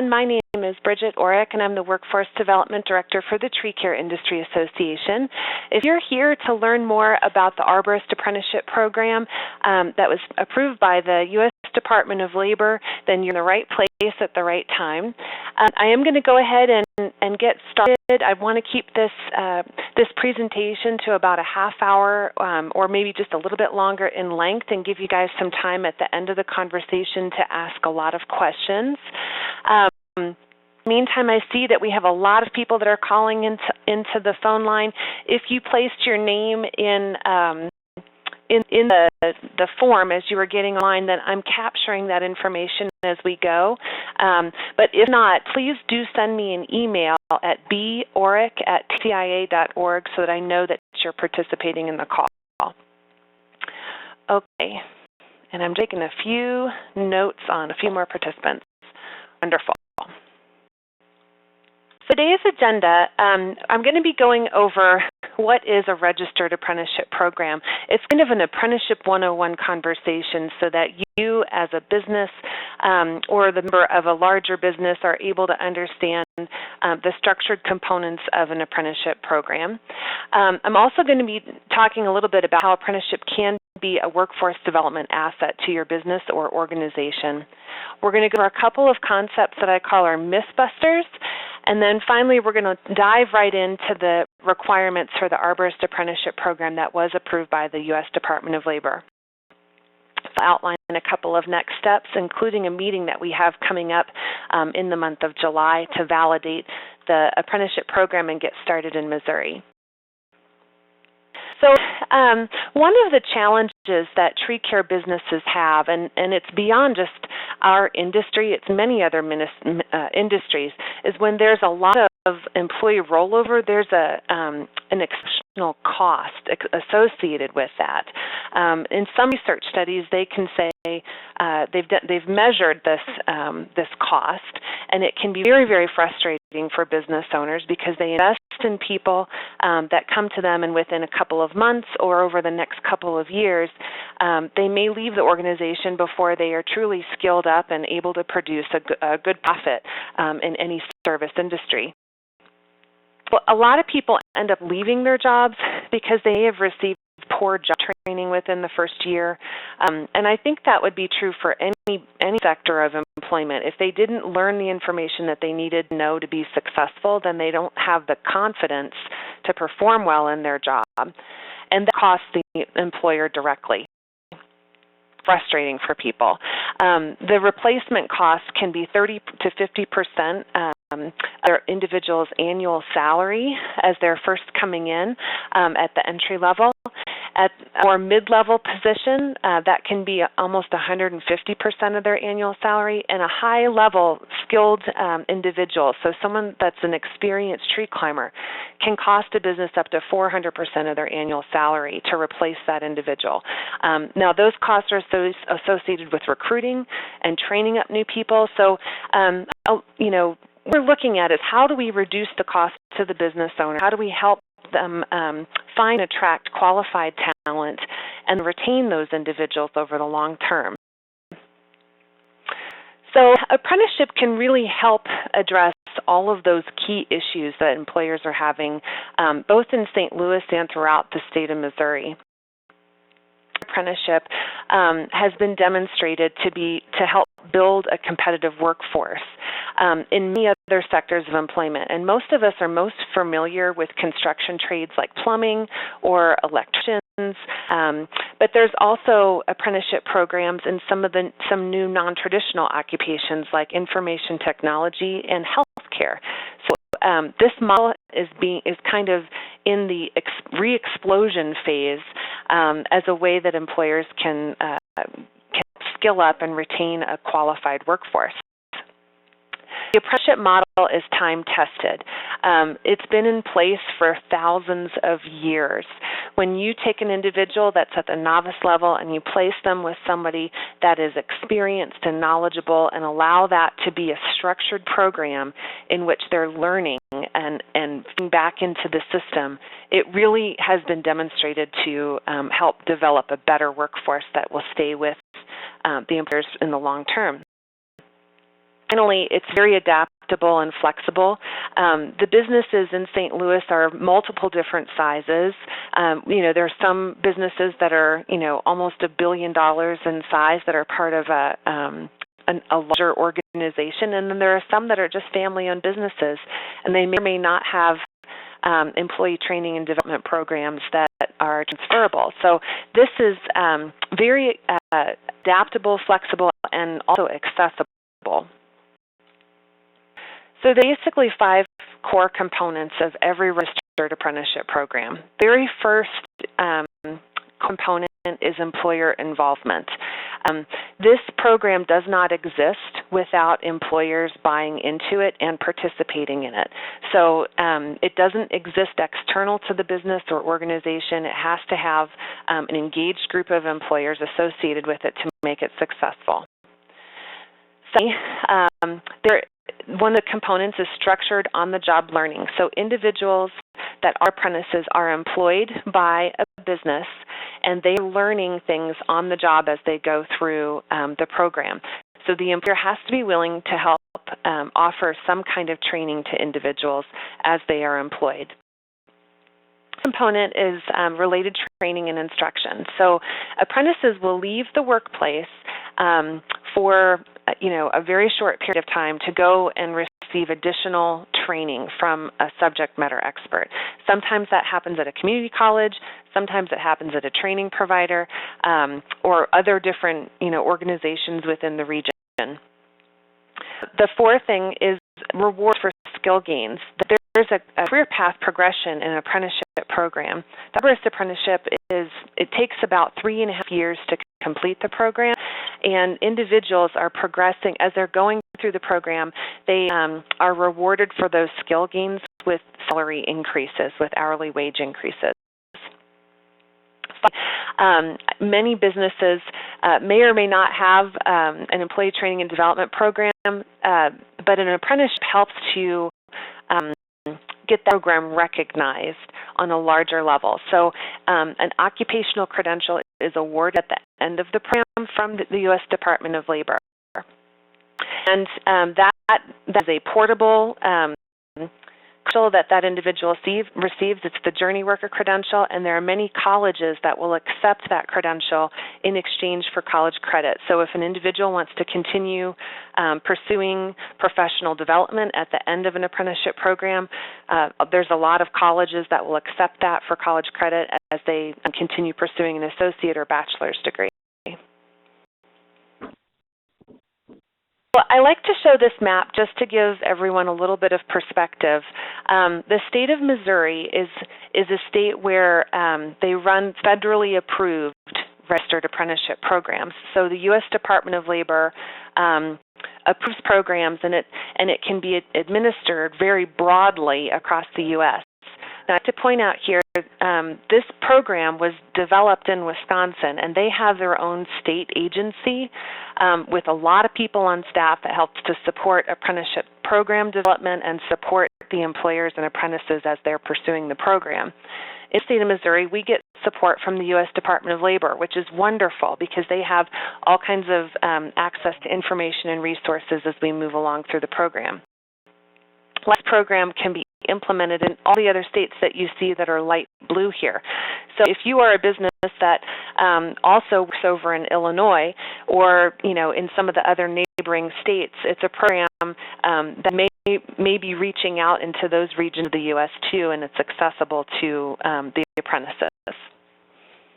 My name is Bridget Orrick, and I'm the Workforce Development Director for the Tree Care Industry Association. If you're here to learn more about the Arborist Apprenticeship Program that was approved by the U.S. Department of Labor, then you're in the right place at the right time. I am going to go ahead and get started. I want to keep this presentation to about a half hour or maybe just a little bit longer in length, and give you guys some time at the end of the conversation to ask a lot of questions. Meantime, I see that we have a lot of people that are calling into the phone line. If you placed your name in the form as you were getting online, then I'm capturing that information as we go. But if not, please do send me an email at borrick@tcia.org so that I know that you're participating in the call. Okay, and I'm taking a few notes on a few more participants. Wonderful. Today's agenda, I'm going to be going over what is a registered apprenticeship program. It's kind of an Apprenticeship 101 conversation so that you as a business or the member of a larger business are able to understand the structured components of an apprenticeship program. I'm also going to be talking a little bit about how apprenticeship can be a workforce development asset to your business or organization. We're going to go over a couple of concepts that I call our Mythbusters, and then finally we're going to dive right into the requirements for the Arborist Apprenticeship Program that was approved by the U.S. Department of Labor. I'll outline a couple of next steps, including a meeting that we have coming up in the month of July to validate the apprenticeship program and get started in Missouri. So one of the challenges that tree care businesses have, and it's beyond just our industry, it's many other industries, is when there's a lot of employee rollover, there's an exceptional cost associated with that. In some research studies, they can say they've measured this cost, and it can be very, very frustrating for business owners because they invest in people that come to them, and within a couple of months or over the next couple of years, they may leave the organization before they are truly skilled up and able to produce a good profit in any service industry. Well, a lot of people end up leaving their jobs because they have received poor job training within the first year, and I think that would be true for any sector of employment. If they didn't learn the information that they needed to know to be successful, then they don't have the confidence to perform well in their job, and that costs the employer directly. Frustrating for people. The replacement cost can be 30 to 50% their individual's annual salary as they're first coming in at the entry level. At our mid-level position, that can be almost 150% of their annual salary, and a high-level skilled individual, so someone that's an experienced tree climber, can cost a business up to 400% of their annual salary to replace that individual. Now, those costs are associated with recruiting and training up new people, so what we're looking at is how do we reduce the cost to the business owner? How do we help them find and attract qualified talent and retain those individuals over the long term? So apprenticeship can really help address all of those key issues that employers are having, both in St. Louis and throughout the state of Missouri. Apprenticeship has been demonstrated to help build a competitive workforce in many other sectors of employment. And most of us are most familiar with construction trades like plumbing or electricians, but there's also apprenticeship programs in some new non-traditional occupations like information technology and healthcare. So this model is kind of in the re-explosion phase as a way that employers can skill up and retain a qualified workforce. The apprenticeship model is time-tested. It's been in place for thousands of years. When you take an individual that's at the novice level and you place them with somebody that is experienced and knowledgeable and allow that to be a structured program in which they're learning and feeding back into the system, it really has been demonstrated to help develop a better workforce that will stay with the employers in the long term. Finally, it's very adaptable and flexible. The businesses in St. Louis are multiple different sizes. There are some businesses that are, almost $1 billion in size that are part of a larger organization, and then there are some that are just family-owned businesses, and they may or may not have employee training and development programs that are transferable. So this is very adaptable, flexible, and also accessible. So there are basically 5 core components of every registered apprenticeship program. The very first component is employer involvement. This program does not exist without employers buying into it and participating in it. So it doesn't exist external to the business or organization. It has to have an engaged group of employers associated with it to make it successful. So, one of the components is structured on-the-job learning. So individuals that are apprentices are employed by a business, and they're learning things on the job as they go through the program. So the employer has to be willing to help offer some kind of training to individuals as they are employed. The component is related training and instruction. So apprentices will leave the workplace for a very short period of time to go and receive additional training from a subject matter expert. Sometimes that happens at a community college, sometimes it happens at a training provider, or other different organizations within the region. The fourth thing is rewards for skill gains. There's a career path progression in an apprenticeship program. The Arborist Apprenticeship it takes about 3.5 years to complete the program, and individuals are progressing as they're going through the program. They are rewarded for those skill gains with salary increases, with hourly wage increases. Many businesses may or may not have an employee training and development program, but an apprenticeship helps to get that program recognized on a larger level. So an occupational credential is awarded at the end of the program from the U.S. Department of Labor. And that is a portable credential that individual receives. It's the Journey Worker credential, and there are many colleges that will accept that credential in exchange for college credit. So if an individual wants to continue pursuing professional development at the end of an apprenticeship program, there's a lot of colleges that will accept that for college credit as they continue pursuing an associate or bachelor's degree. Well, I like to show this map just to give everyone a little bit of perspective. The state of Missouri is a state where they run federally approved registered apprenticeship programs. So the U.S. Department of Labor approves programs, and it can be administered very broadly across the U.S. Now, I have to point out here, this program was developed in Wisconsin, and they have their own state agency with a lot of people on staff that helps to support apprenticeship program development and support the employers and apprentices as they're pursuing the program. In the state of Missouri, we get support from the U.S. Department of Labor, which is wonderful because they have all kinds of access to information and resources as we move along through the program. This program can be implemented in all the other states that you see that are light blue here. So if you are a business that also works over in Illinois or in some of the other neighboring states, it's a program that may be reaching out into those regions of the U.S. too, and it's accessible to the apprentices.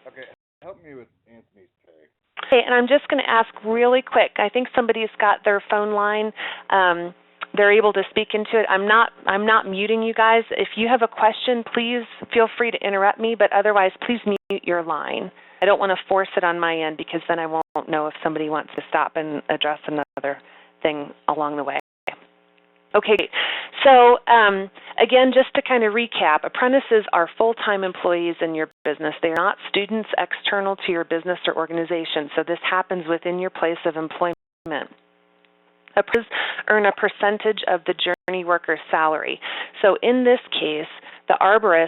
Okay, help me with Anthony's pay. Okay, and I'm just going to ask really quick. I think somebody's got their phone line. They're able to speak into it. I'm not muting you guys. If you have a question, please feel free to interrupt me, but otherwise, please mute your line. I don't want to force it on my end because then I won't know if somebody wants to stop and address another thing along the way. Okay, so again, just to kind of recap, apprentices are full-time employees in your business. They are not students external to your business or organization, so this happens within your place of employment. Apprentices earn a percentage of the journey worker's salary. So in this case, the arborist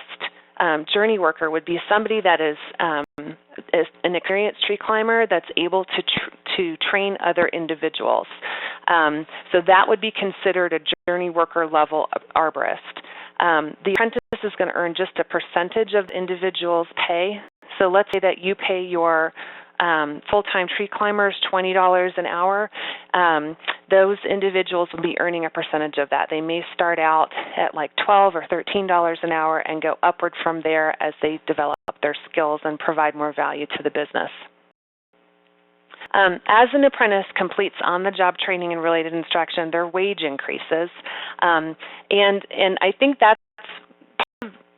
journey worker would be somebody that is an experienced tree climber that's able to train other individuals. So that would be considered a journey worker level arborist. The apprentice is going to earn just a percentage of the individual's pay. So let's say that you pay your full-time tree climbers $20 an hour. Those individuals will be earning a percentage of that. They may start out at like $12 or $13 an hour and go upward from there as they develop their skills and provide more value to the business. As an apprentice completes on-the-job training and related instruction, their wage increases. And I think that's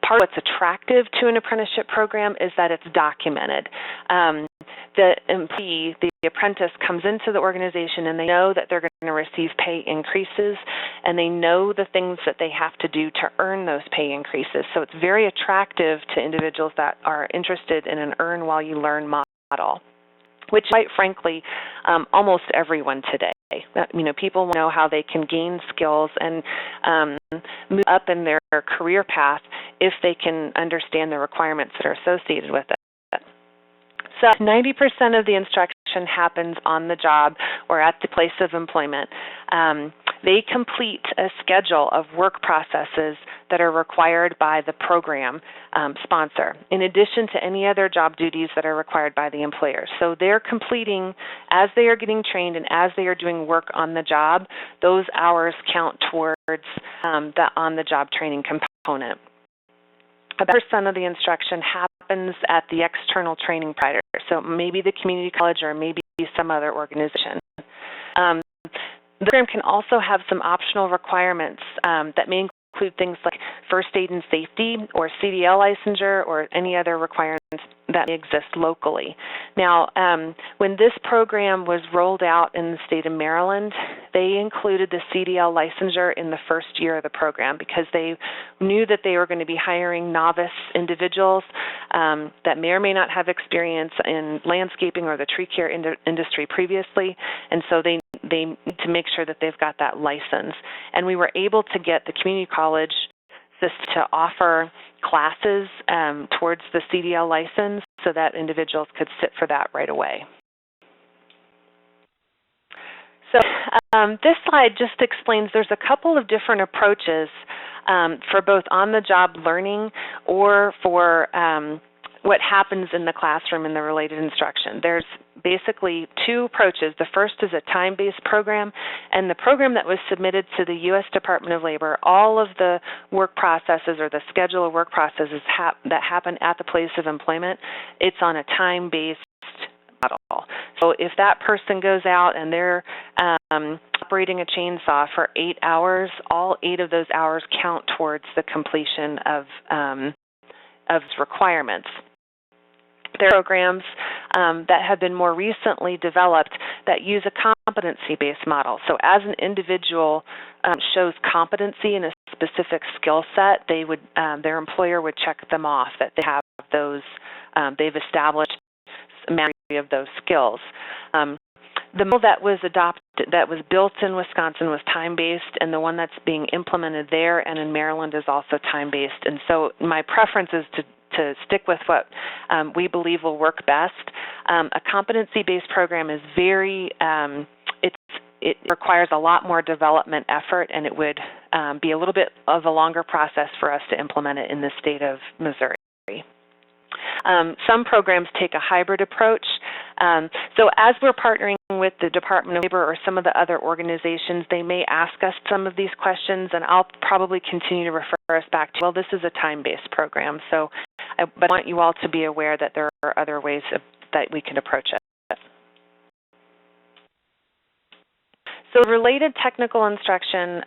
part of what's attractive to an apprenticeship program is that it's documented. The employee, the apprentice, comes into the organization and they know that they're going to receive pay increases, and they know the things that they have to do to earn those pay increases. So it's very attractive to individuals that are interested in an earn while you learn model, which quite frankly, almost everyone today. People want to know how they can gain skills and move up in their career path if they can understand the requirements that are associated with it. So 90% of the instruction happens on the job or at the place of employment. They complete a schedule of work processes that are required by the program sponsor, in addition to any other job duties that are required by the employer. So they're completing, as they are getting trained and as they are doing work on the job, those hours count towards the on-the-job training component. About 10% of the instruction happens at the external training provider, so maybe the community college or maybe some other organization. The program can also have some optional requirements that may include things like first aid and safety or CDL licensure or any other requirements that may exist locally. Now, when this program was rolled out in the state of Maryland, they included the CDL licensure in the first year of the program because they knew that they were going to be hiring novice individuals that may or may not have experience in landscaping or the tree care industry previously, and so they need to make sure that they've got that license. And we were able to get the community college to offer classes towards the CDL license so that individuals could sit for that right away. So this slide just explains there's a couple of different approaches for both on-the-job learning or for what happens in the classroom in the related instruction. There's basically two approaches. The first is a time-based program, and the program that was submitted to the U.S. Department of Labor, all of the work processes or the schedule of work processes that happen at the place of employment, it's on a time-based model. So if that person goes out and they're operating a chainsaw for 8 hours, all 8 of those hours count towards the completion of requirements. There are programs that have been more recently developed that use a competency-based model. So as an individual shows competency in a specific skill set, they would their employer would check them off that they have those, they've established a majority of those skills. The model that was adopted, that was built in Wisconsin, was time-based, and the one that's being implemented there and in Maryland is also time-based. And so my preference is to stick with what we believe will work best. A competency-based program is very, it requires a lot more development effort, and it would be a little bit of a longer process for us to implement it in the state of Missouri. Some programs take a hybrid approach. So as we're partnering with the Department of Labor or some of the other organizations, they may ask us some of these questions, and I'll probably continue to refer us back to, well, this is a time-based program. So, but I want you all to be aware that there are other ways that we can approach it. So related technical instruction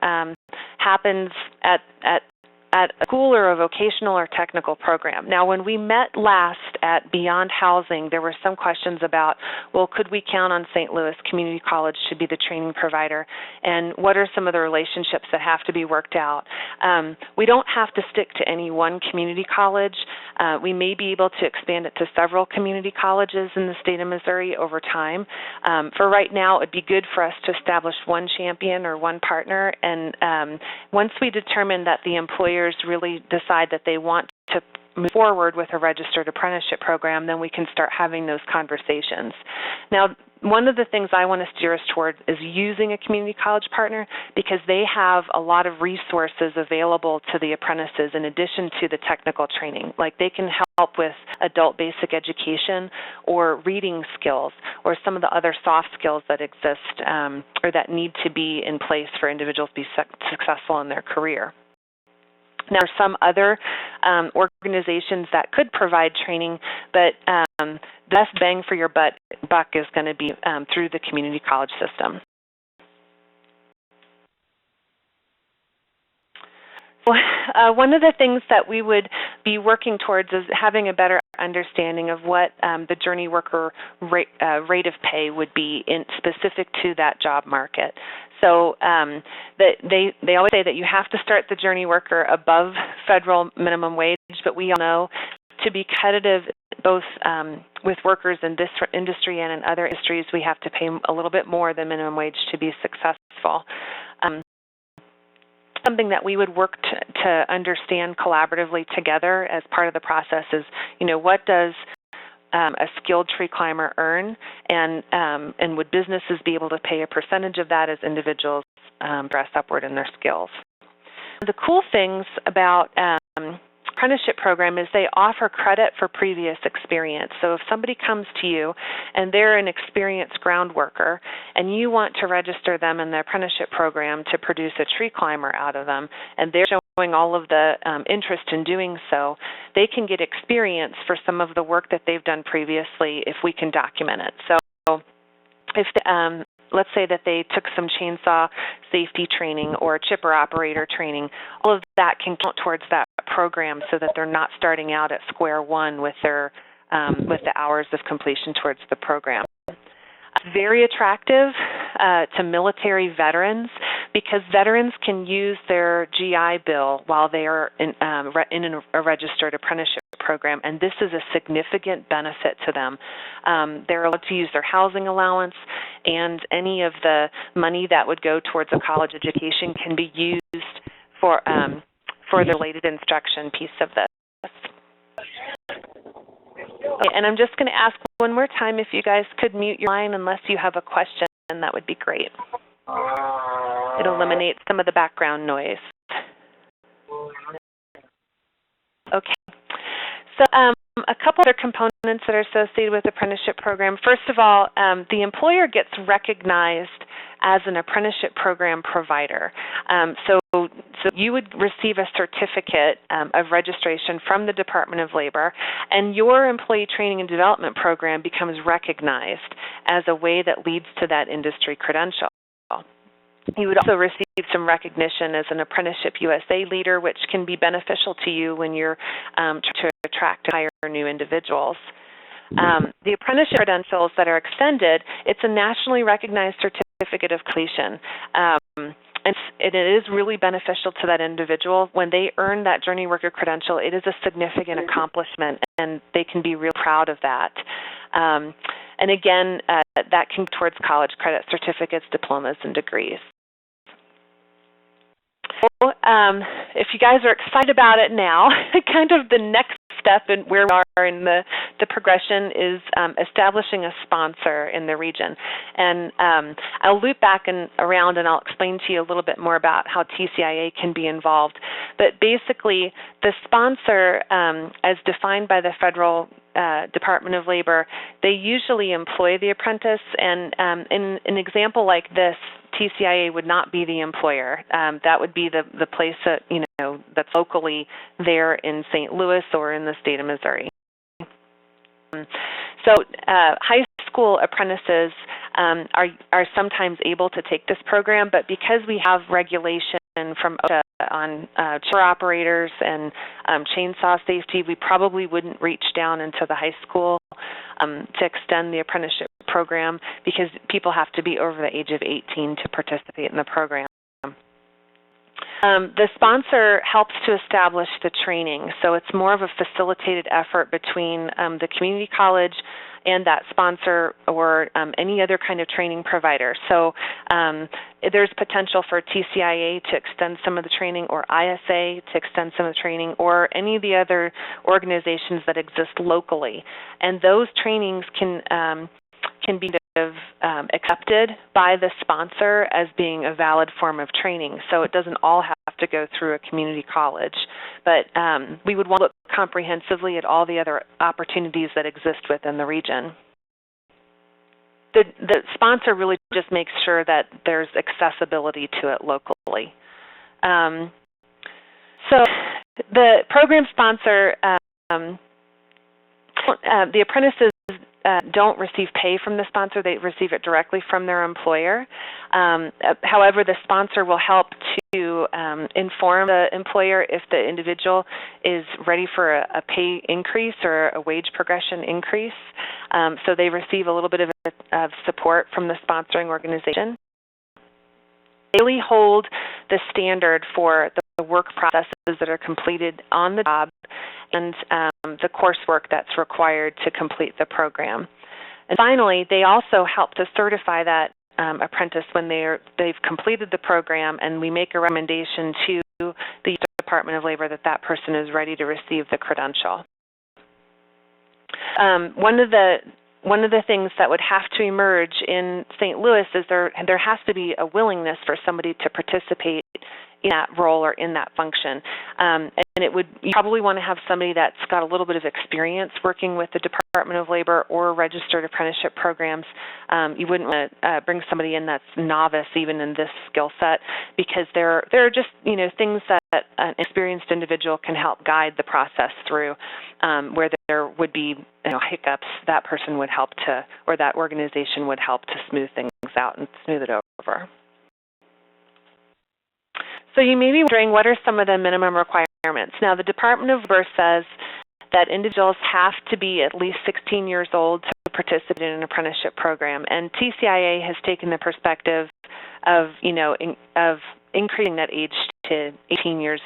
happens at a school or a vocational or technical program. Now, when we met last at Beyond Housing, there were some questions about, well, could we count on St. Louis Community College to be the training provider, and what are some of the relationships that have to be worked out? We don't have to stick to any one community college. We may be able to expand it to several community colleges in the state of Missouri over time. For right now, it would be good for us to establish one champion or one partner, and once we determine that the employers really decide that they want to move forward with a registered apprenticeship program, then we can start having those conversations. Now, one of the things I want to steer us towards is using a community college partner, because they have a lot of resources available to the apprentices in addition to the technical training. Like they can help with adult basic education or reading skills or some of the other soft skills that exist or that need to be in place for individuals to be successful in their career. Now, there are some other organizations that could provide training, but the best bang for your buck is going to be through the community college system. One of the things that we would be working towards is having a better understanding of what the journey worker rate of pay would be specific to that job market. So they always say that you have to start the journey worker above federal minimum wage, but we all know to be competitive both with workers in this industry and in other industries, we have to pay a little bit more than minimum wage to be successful. Something that we would work to understand collaboratively together as part of the process is, what does a skilled tree climber earn, and would businesses be able to pay a percentage of that as individuals progress upward in their skills? The cool things about apprenticeship program is they offer credit for previous experience. So if somebody comes to you and they're an experienced ground worker and you want to register them in the apprenticeship program to produce a tree climber out of them, and they're showing all of the interest in doing so, they can get experience for some of the work that they've done previously if we can document it. So if let's say that they took some chainsaw safety training or chipper operator training, all of that can count towards that program so that they're not starting out at square one with their with the hours of completion towards the program. It's very attractive to military veterans because veterans can use their GI Bill while they are in a registered apprenticeship program, and this is a significant benefit to them. They're allowed to use their housing allowance, and any of the money that would go towards a college education can be used for the related instruction piece of this. Okay, and I'm just going to ask one more time if you guys could mute your line unless you have a question, that would be great. It eliminates some of the background noise. Okay. So a couple other components that are associated with the apprenticeship program. First of all, the employer gets recognized as an apprenticeship program provider. So you would receive a certificate of registration from the Department of Labor, and your employee training and development program becomes recognized as a way that leads to that industry credential. You would also receive some recognition as an Apprenticeship USA leader, which can be beneficial to you when you're trying to attract and hire new individuals. The apprenticeship credentials that are extended, it's a nationally recognized certificate of completion. And it is really beneficial to that individual. When they earn that journey worker credential, it is a significant accomplishment, and they can be real proud of that. And again, that can go towards college credit, certificates, diplomas, and degrees. So, if you guys are excited about it now, kind of the next step in where we are in the progression is establishing a sponsor in the region. And I'll loop back around and I'll explain to you a little bit more about how TCIA can be involved. But basically, the sponsor, as defined by the Federal Department of Labor, they usually employ the apprentice, and in an example like this, TCIA would not be the employer. That would be the place that, that's locally there in St. Louis or in the state of Missouri. So high school apprentices are sometimes able to take this program, but because we have regulation from OSHA on chipper operators and chainsaw safety, we probably wouldn't reach down into the high school to extend the apprenticeship program because people have to be over the age of 18 to participate in the program. The sponsor helps to establish the training, so it's more of a facilitated effort between the community college and that sponsor or any other kind of training provider. So there's potential for TCIA to extend some of the training, or ISA to extend some of the training, or any of the other organizations that exist locally. And those trainings can be accepted by the sponsor as being a valid form of training. So it doesn't all have to go through a community college. But we would want to look comprehensively at all the other opportunities that exist within the region. The sponsor really just makes sure that there's accessibility to it locally. So the program sponsor, the apprentices don't receive pay from the sponsor. They receive it directly from their employer. However, the sponsor will help to inform the employer if the individual is ready for a pay increase or a wage progression increase. So they receive a little bit of support from the sponsoring organization. They really hold the standard for the work processes that are completed on the job and the coursework that's required to complete the program. And finally, they also help to certify that apprentice when they've completed the program, and we make a recommendation to the Department of Labor that that person is ready to receive the credential. One of the things that would have to emerge in St. Louis is there has to be a willingness for somebody to participate in that role or in that function. And you probably want to have somebody that's got a little bit of experience working with the Department of Labor or registered apprenticeship programs. You wouldn't want to bring somebody in that's novice even in this skill set, because there are just things that an experienced individual can help guide the process through, where there would be hiccups. That person would help to, or that organization would help to smooth things out and smooth it over. So you may be wondering, what are some of the minimum requirements? Now, the Department of Labor says that individuals have to be at least 16 years old to participate in an apprenticeship program, and TCIA has taken the perspective of increasing that age to 18 years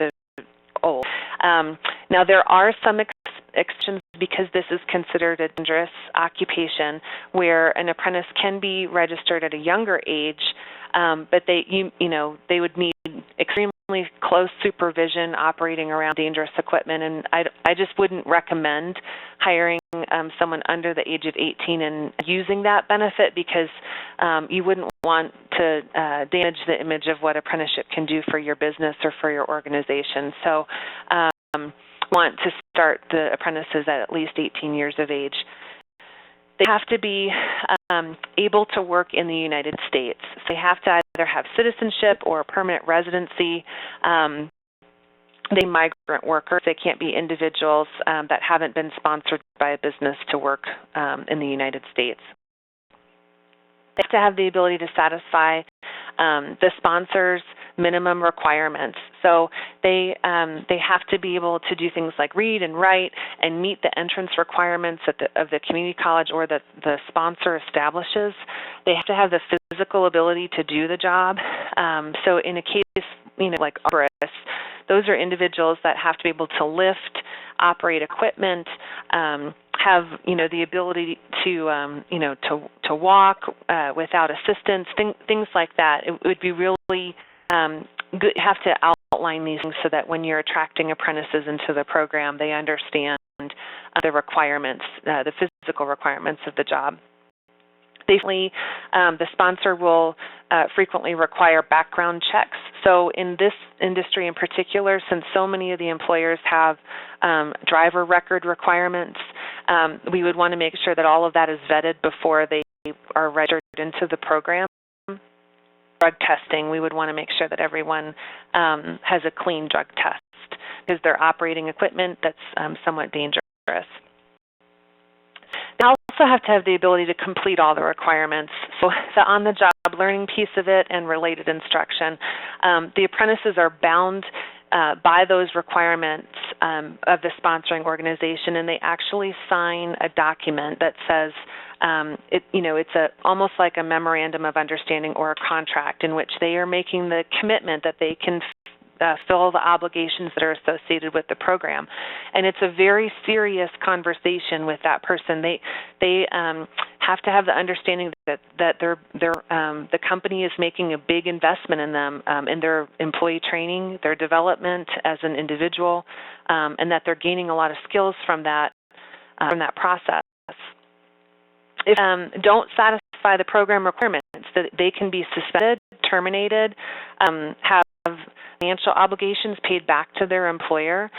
old. Now, there are some exceptions because this is considered a dangerous occupation where an apprentice can be registered at a younger age, but they would need extremely close supervision operating around dangerous equipment, and I just wouldn't recommend hiring someone under the age of 18 and using that benefit, because you wouldn't want to damage the image of what apprenticeship can do for your business or for your organization. So want to start the apprentices at least 18 years of age. They have to be able to work in the United States. So they have to either have citizenship or permanent residency. They migrant workers. They can't be individuals that haven't been sponsored by a business to work in the United States. They have to have the ability to satisfy the sponsor's minimum requirements. So they have to be able to do things like read and write and meet the entrance requirements of the community college or that the sponsor establishes. They have to have the physical ability to do the job. So in a case, like arborists, those are individuals that have to be able to lift, operate equipment, have the ability to walk without assistance, things like that. It would be really good. You have to outline these things so that when you're attracting apprentices into the program, they understand the requirements, the physical requirements of the job. Basically, the sponsor will frequently require background checks. So in this industry in particular, since so many of the employers have driver record requirements, we would want to make sure that all of that is vetted before they are registered into the program. Drug testing, we would want to make sure that everyone has a clean drug test because they're operating equipment that's somewhat dangerous. They also have to have the ability to complete all the requirements. So the on-the-job learning piece of it and related instruction. The apprentices are bound by those requirements of the sponsoring organization, and they actually sign a document that says it's almost like a memorandum of understanding or a contract in which they are making the commitment that they can fill the obligations that are associated with the program. And it's a very serious conversation with that person. They have to have the understanding that the company is making a big investment in them, in their employee training, their development as an individual, and that they're gaining a lot of skills from that process. If don't satisfy satisfy the program requirements, that they can be suspended, terminated, have financial obligations paid back to their employer,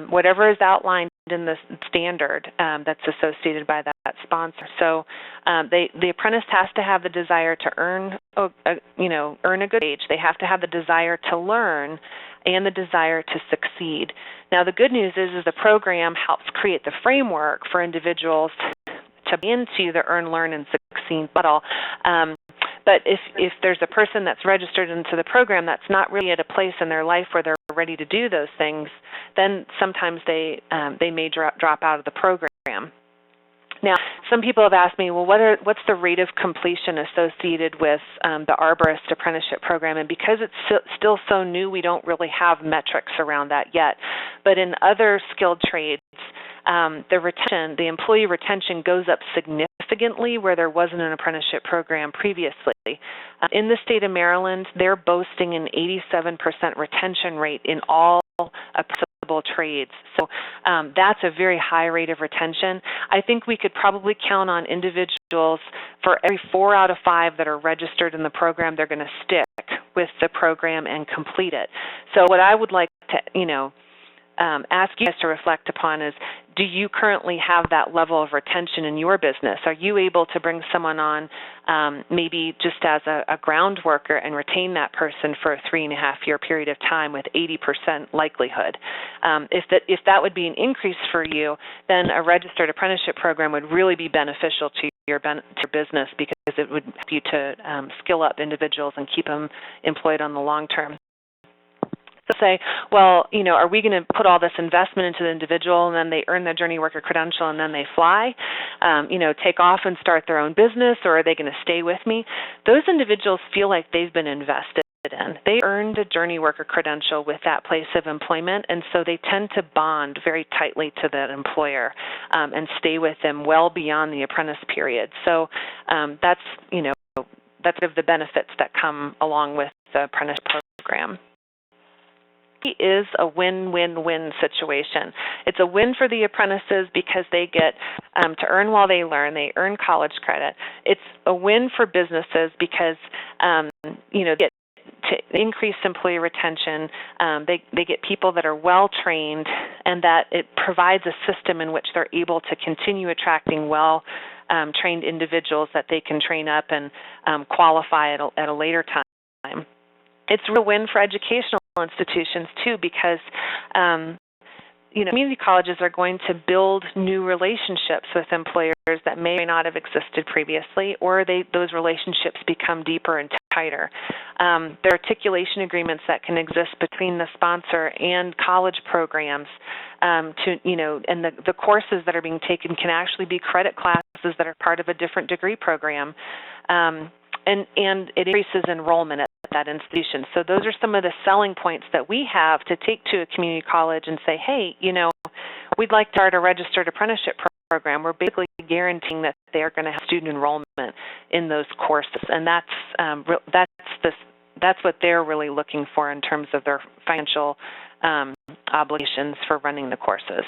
whatever is outlined in the standard that's associated by that sponsor. So the apprentice has to have the desire to earn a good wage. They have to have the desire to learn and the desire to succeed. Now, the good news is the program helps create the framework for individuals to be into the earn, learn, and succeed model. But if there's a person that's registered into the program that's not really at a place in their life where they're ready to do those things, then sometimes they may drop out of the program. Now, some people have asked me, well, what's the rate of completion associated with the Arborist Apprenticeship Program? And because it's still so new, we don't really have metrics around that yet. But in other skilled trades, the employee retention goes up significantly where there wasn't an apprenticeship program previously. In the state of Maryland, they're boasting an 87% retention rate in all applicable trades. So that's a very high rate of retention. I think we could probably count on individuals for every 4 out of 5 that are registered in the program, they're going to stick with the program and complete it. So what I would like to, ask you guys to reflect upon is, do you currently have that level of retention in your business? Are you able to bring someone on maybe just as a ground worker and retain that person for a 3.5-year period of time with 80% likelihood? If that would be an increase for you, then a registered apprenticeship program would really be beneficial to your business because it would help you to skill up individuals and keep them employed on the long term. Say, well, are we going to put all this investment into the individual and then they earn their journey worker credential and then they fly, take off and start their own business, or are they going to stay with me? Those individuals feel like they've been invested in. They earned a journey worker credential with that place of employment, and so they tend to bond very tightly to that employer and stay with them well beyond the apprentice period. So that's sort of the benefits that come along with the apprentice program. Is a win-win-win situation. It's a win for the apprentices because they get to earn while they learn. They earn college credit. It's a win for businesses because they get to increase employee retention. They get people that are well trained, and that it provides a system in which they're able to continue attracting well trained individuals that they can train up and qualify at a later time. It's a win for educational institutions too, because community colleges are going to build new relationships with employers that may or may not have existed previously, or those relationships become deeper and tighter. There are articulation agreements that can exist between the sponsor and college programs and the courses that are being taken can actually be credit classes that are part of a different degree program. And it increases enrollment at that institution. So those are some of the selling points that we have to take to a community college and say, hey, we'd like to start a registered apprenticeship program. We're basically guaranteeing that they're going to have student enrollment in those courses, and that's what they're really looking for in terms of their financial obligations for running the courses.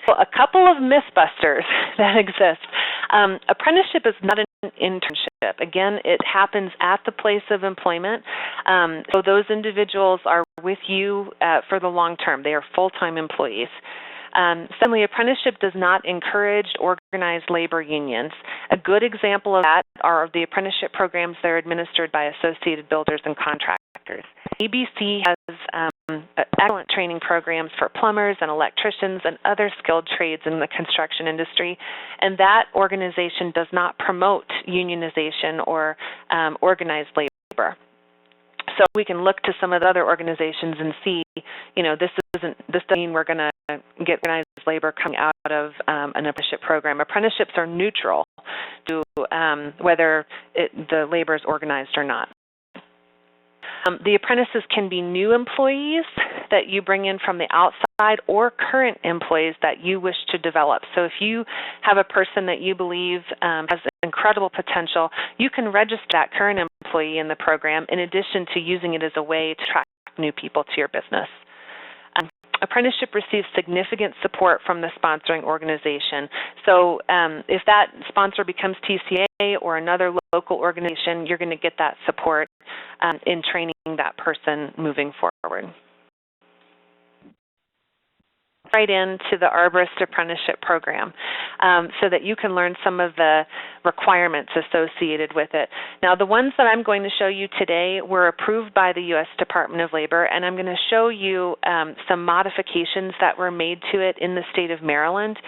So a couple of mythbusters that exist. Apprenticeship is not an internship. Again, it happens at the place of employment. So those individuals are with you for the long term. They are full-time employees. Secondly, apprenticeship does not encourage organized labor unions. A good example of that are the apprenticeship programs that are administered by associated builders and contractors. ABC has excellent training programs for plumbers and electricians and other skilled trades in the construction industry, and that organization does not promote unionization or organized labor. So we can look to some of the other organizations and see, this doesn't mean we're going to get organized labor coming out of an apprenticeship program. Apprenticeships are neutral to whether the labor is organized or not. The apprentices can be new employees that you bring in from the outside or current employees that you wish to develop. So if you have a person that you believe has incredible potential, you can register that current employee in the program in addition to using it as a way to attract new people to your business. apprenticeship receives significant support from the sponsoring organization. So if that sponsor becomes TCIA or another local organization, you're going to get that support in training that person moving forward. Right into the Arborist Apprenticeship Program so that you can learn some of the requirements associated with it. Now, the ones that I'm going to show you today were approved by the U.S. Department of Labor, and I'm going to show you some modifications that were made to it in the state of Maryland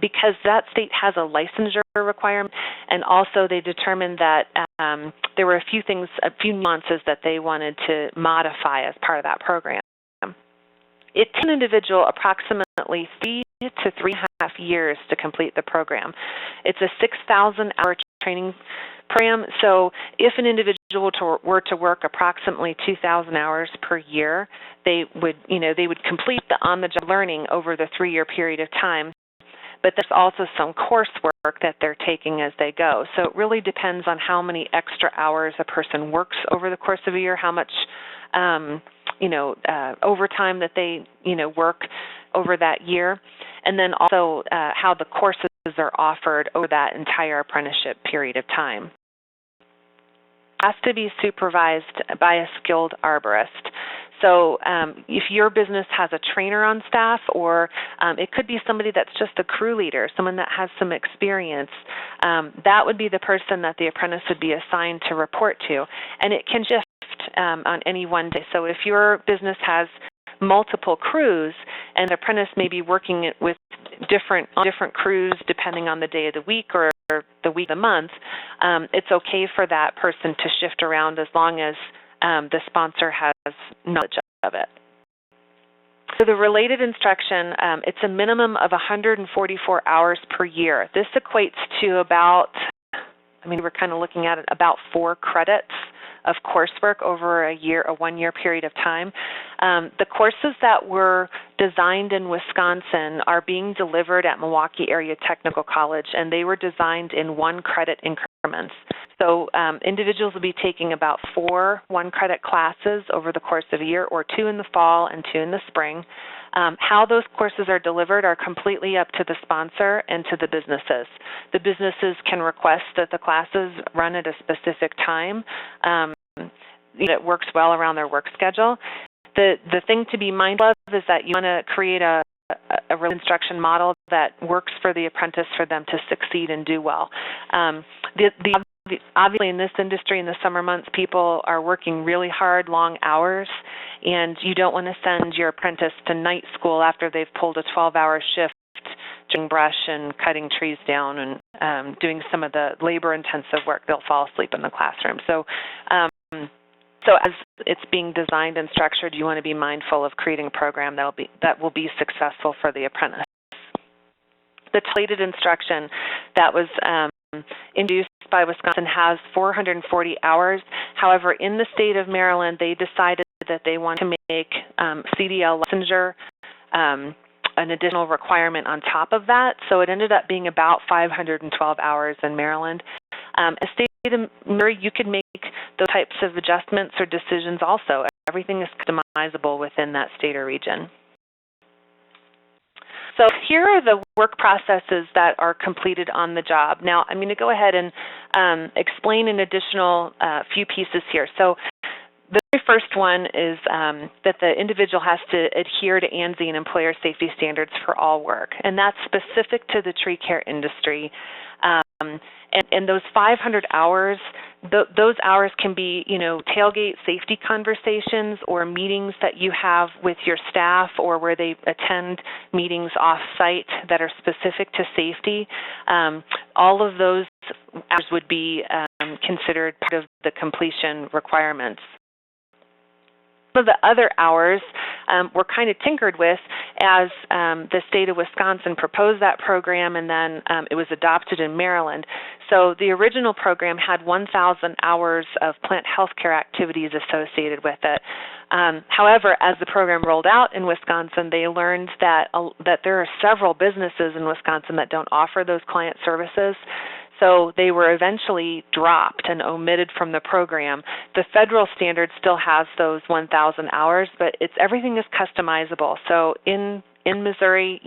because that state has a licensure requirement, and also they determined that there were a few nuances that they wanted to modify as part of that program. It takes an individual approximately 3 to 3.5 years to complete the program. It's a 6,000-hour training program, so if an individual were to work approximately 2,000 hours per year, they would complete the on-the-job learning over the 3-year period of time. But there's also some coursework that they're taking as they go. So it really depends on how many extra hours a person works over the course of a year, how much overtime that they, work over that year, and then also how the courses are offered over that entire apprenticeship period of time. It has to be supervised by a skilled arborist. So if your business has a trainer on staff, or it could be somebody that's just a crew leader, someone that has some experience, that would be the person that the apprentice would be assigned to report to. And it can shift on any one day. So if your business has multiple crews and the apprentice may be working with different crews depending on the day of the week or the week of the month, it's okay for that person to shift around as long as the sponsor has knowledge of it. So the related instruction, it's a minimum of 144 hours per year. This equates to about, we're kind of looking at it, about 4 credits of coursework over a 1-year period of time. The courses that were designed in Wisconsin are being delivered at Milwaukee Area Technical College, and they were designed in 1-credit increments. So individuals will be taking about 4 1-credit classes over the course of a year, or 2 in the fall and 2 in the spring. How those courses are delivered are completely up to the sponsor and to the businesses. The businesses can request that the classes run at a specific time that works well around their work schedule. The thing to be mindful of is that you want to create a instruction model that works for the apprentice for them to succeed and do well. Obviously, in this industry, in the summer months, people are working really hard, long hours, and you don't want to send your apprentice to night school after they've pulled a 12-hour shift doing brush and cutting trees down and doing some of the labor-intensive work. They'll fall asleep in the classroom. So as it's being designed and structured, you want to be mindful of creating a program that will be successful for the apprentice. The related instruction that was introduced by Wisconsin has 440 hours. However, in the state of Maryland, they decided that they want to make CDL licensure an additional requirement on top of that. So it ended up being about 512 hours in Maryland. A state of Missouri, you could make those types of adjustments or decisions also. Everything is customizable within that state or region. So here are the work processes that are completed on the job. Now, I'm going to go ahead and explain an additional few pieces here. So the very first one is that the individual has to adhere to ANSI and employer safety standards for all work, and that's specific to the tree care industry. And those 500 hours, those hours can be, tailgate safety conversations or meetings that you have with your staff, or where they attend meetings off-site that are specific to safety. All of those hours would be considered part of the completion requirements. Some of the other hours were kind of tinkered with as the state of Wisconsin proposed that program, and then it was adopted in Maryland. So the original program had 1,000 hours of plant health care activities associated with it. However, as the program rolled out in Wisconsin, they learned that there are several businesses in Wisconsin that don't offer those client services. so they were eventually dropped and omitted from the program. The federal standard still has those 1,000 hours, but everything is customizable. So in Missouri,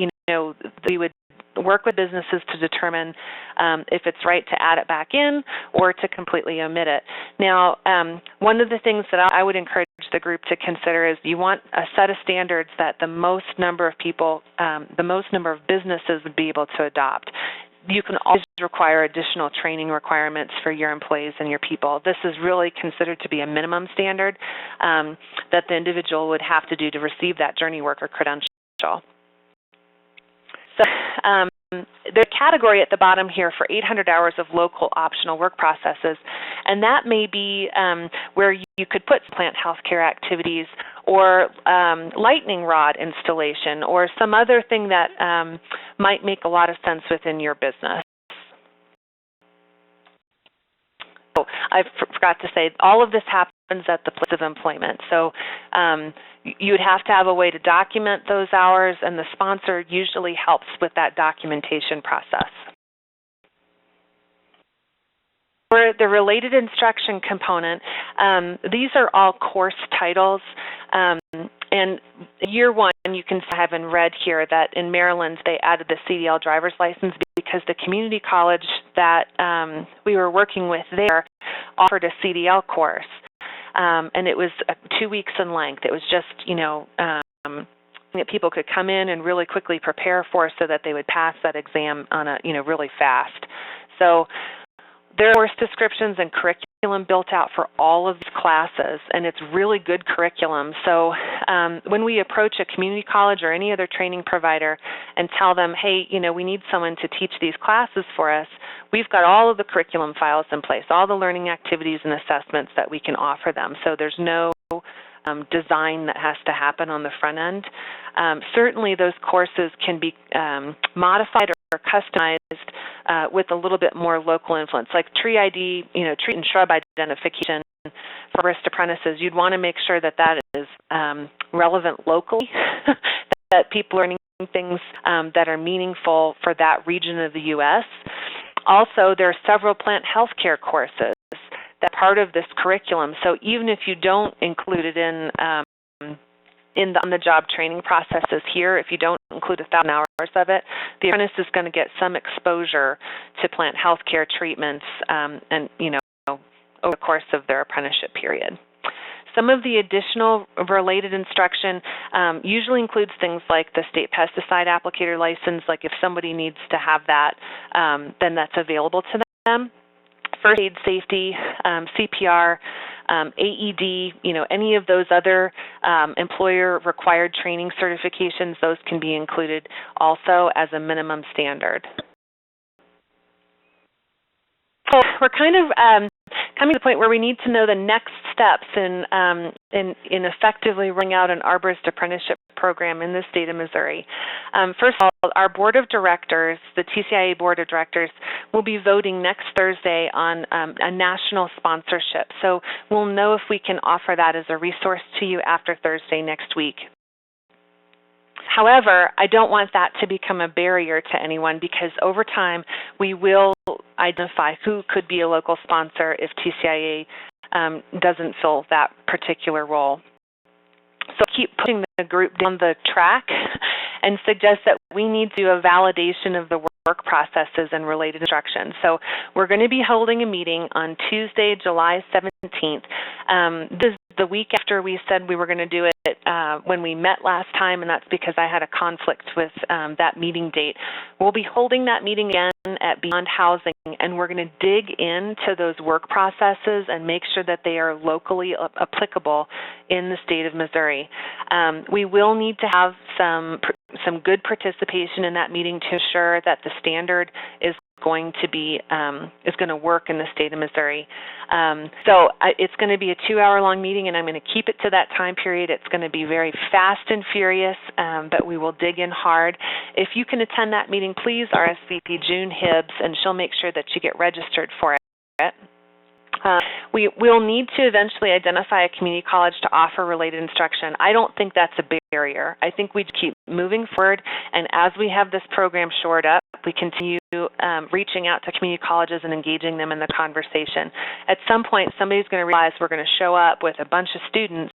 we would work with businesses to determine if it's right to add it back in or to completely omit it. Now, one of the things that I would encourage the group to consider is you want a set of standards that the most number of people, the most number of businesses would be able to adopt. You can always require additional training requirements for your employees and your people. This is really considered to be a minimum standard that the individual would have to do to receive that journey worker credential. So there's a category at the bottom here for 800 hours of local optional work processes, and that may be where you could put plant healthcare activities or lightning rod installation or some other thing that might make a lot of sense within your business. So I forgot to say, all of this happens at the place of employment. So you'd have to have a way to document those hours, and the sponsor usually helps with that documentation process. For the related instruction component, these are all course titles. And year one, you can have in red here that in Maryland they added the CDL driver's license because the community college that we were working with there offered a CDL course. And it was 2 weeks in length. It was just, that people could come in and really quickly prepare for so that they would pass that exam on a, really fast. So there are course descriptions and curriculum built out for all of these classes, and it's really good curriculum. So when we approach a community college or any other training provider and tell them, hey, we need someone to teach these classes for us, we've got all of the curriculum files in place, all the learning activities and assessments that we can offer them. So there's no design that has to happen on the front end. Certainly those courses can be modified or customized with a little bit more local influence, like tree ID, tree and shrub identification for Arborist apprentices. You'd want to make sure that that is relevant locally, that people are learning things that are meaningful for that region of the U.S. Also, there are several plant healthcare courses that are part of this curriculum. So even if you don't include it in the on-the-job training processes here, if you don't include 1,000 hours of it, the apprentice is going to get some exposure to plant healthcare treatments and, over the course of their apprenticeship period. Some of the additional related instruction usually includes things like the state pesticide applicator license, like if somebody needs to have that, then that's available to them. First aid safety, CPR, AED, any of those other employer-required training certifications, those can be included also as a minimum standard. So we're kind of coming to the point where we need to know the next steps in effectively rolling out an Arborist Apprenticeship program in the state of Missouri. First of all, our Board of Directors, the TCIA Board of Directors, will be voting next Thursday on a national sponsorship. So we'll know if we can offer that as a resource to you after Thursday next week. However, I don't want that to become a barrier to anyone, because over time we will identify who could be a local sponsor if TCIA doesn't fill that particular role. So keep pushing the group down the track and suggest that we need to do a validation of the work processes and related instructions. So we're going to be holding a meeting on Tuesday, July 17th. This is the week after we said we were going to do it when we met last time, and that's because I had a conflict with that meeting date. We'll be holding that meeting again at Beyond Housing, and we're going to dig into those work processes and make sure that they are locally applicable in the state of Missouri. We will need to have some good participation in that meeting to ensure that the standard is going to work in the state of Missouri. So it's going to be a 2-hour-long meeting, and I'm going to keep it to that time period. It's going to be very fast and furious, but we will dig in hard. If you can attend that meeting, please RSVP June Hibbs, and she'll make sure that you get registered for it. We will need to eventually identify a community college to offer related instruction. I don't think that's a barrier. I think we keep moving forward, and as we have this program shored up, we continue reaching out to community colleges and engaging them in the conversation. At some point, somebody's going to realize we're going to show up with a bunch of students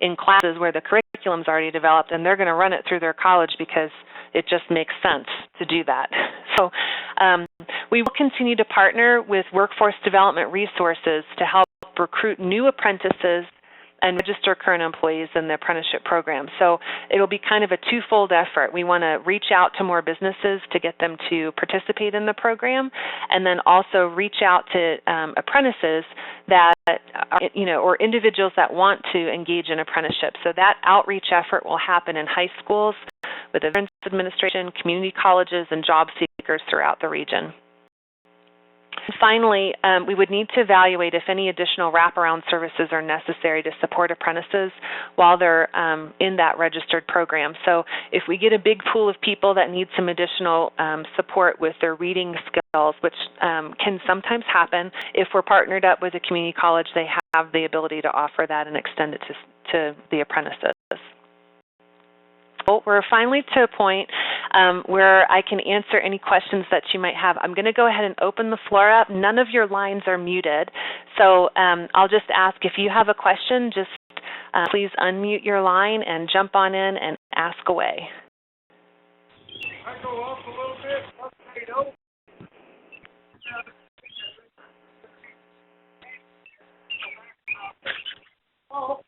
in classes where the curriculum's already developed, and they're going to run it through their college because it just makes sense to do that. So we will continue to partner with workforce development resources to help recruit new apprentices and register current employees in the apprenticeship program. So it'll be kind of a twofold effort. We want to reach out to more businesses to get them to participate in the program, and then also reach out to apprentices that are, or individuals that want to engage in apprenticeship. So that outreach effort will happen in high schools with the Veterans Administration, community colleges, and job seekers throughout the region. Finally, we would need to evaluate if any additional wraparound services are necessary to support apprentices while they're in that registered program. So if we get a big pool of people that need some additional support with their reading skills, which can sometimes happen, if we're partnered up with a community college, they have the ability to offer that and extend it to the apprentices. We're finally to a point where I can answer any questions that you might have. I'm going to go ahead and open the floor up. None of your lines are muted, so I'll just ask if you have a question, just please unmute your line and jump on in and ask away. I go off a little bit.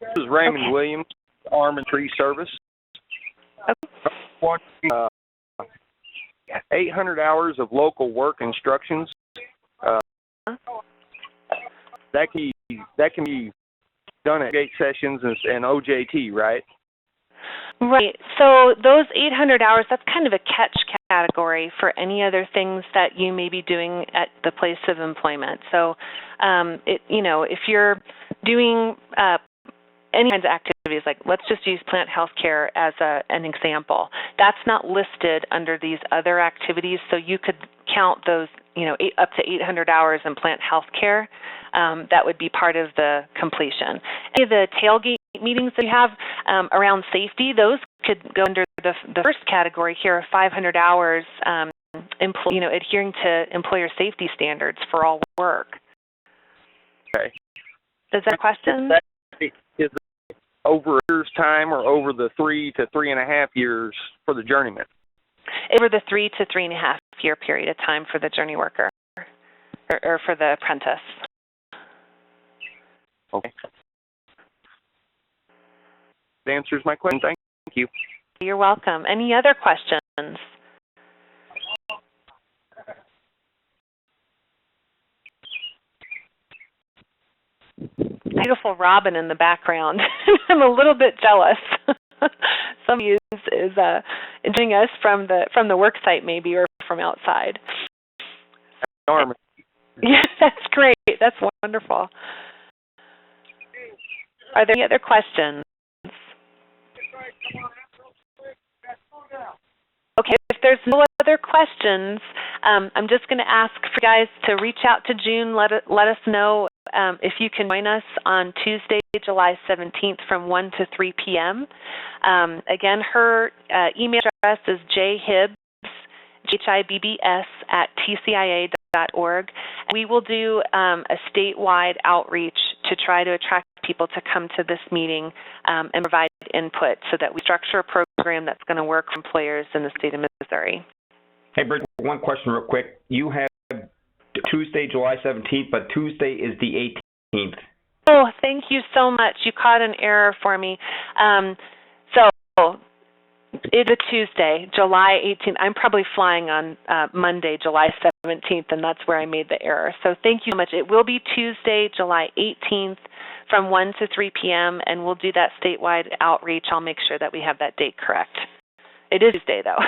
This is Raymond Williams, Arm and Tree Service. Okay. 800 hours of local work instructions. That can be done at gate sessions and OJT, right? Right. So those 800 hours, that's kind of a catch category for any other things that you may be doing at the place of employment. So, if you're doing any kinds of activities, like let's just use plant health care as an example, that's not listed under these other activities, so you could count those, up to 800 hours in plant health care. That would be part of the completion. Any of the tailgate meetings that you have around safety, those could go under the first category here of 500 hours adhering to employer safety standards for all work. Okay. Does that question? Is it over a year's time or over the 3 to 3.5 years for the journeyman? Over the 3 to 3.5 year period of time for the journey worker or for the apprentice. Okay. That answers my question. Thank you. You're welcome. Any other questions? Beautiful robin in the background. I'm a little bit jealous. Somebody is enjoying us from the work site maybe, or from outside. Norman. Yeah, that's great. That's wonderful. Are there any other questions? Okay, if there's no other questions, I'm just going to ask for you guys to reach out to June. Let us know if you can join us on Tuesday, July 17th from 1 to 3 p.m. Again, her email address is jhibbs, Hibbs, @tcia.org. We will do a statewide outreach to try to attract people to come to this meeting and provide input so that we structure a program that's going to work for employers in the state of Missouri. Hey, Bridget, one question real quick. You have Tuesday, July 17th, but Tuesday is the 18th. Oh, thank you so much. You caught an error for me. So it's a Tuesday, July 18th. I'm probably flying on Monday, July 17th, and that's where I made the error. So thank you so much. It will be Tuesday, July 18th from 1 to 3 p.m., and we'll do that statewide outreach. I'll make sure that we have that date correct. It is Tuesday, though.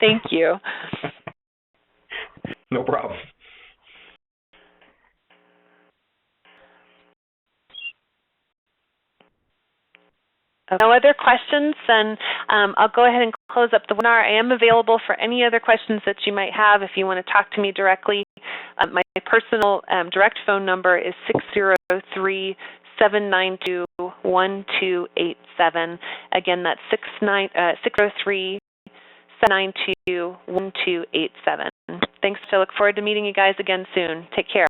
Thank you. No problem. No other questions, then I'll go ahead and close up the webinar. I am available for any other questions that you might have. If you want to talk to me directly, My personal direct phone number is 603-792-1287. Again, that's 603-792-1287. Thanks. I look forward to meeting you guys again soon. Take care.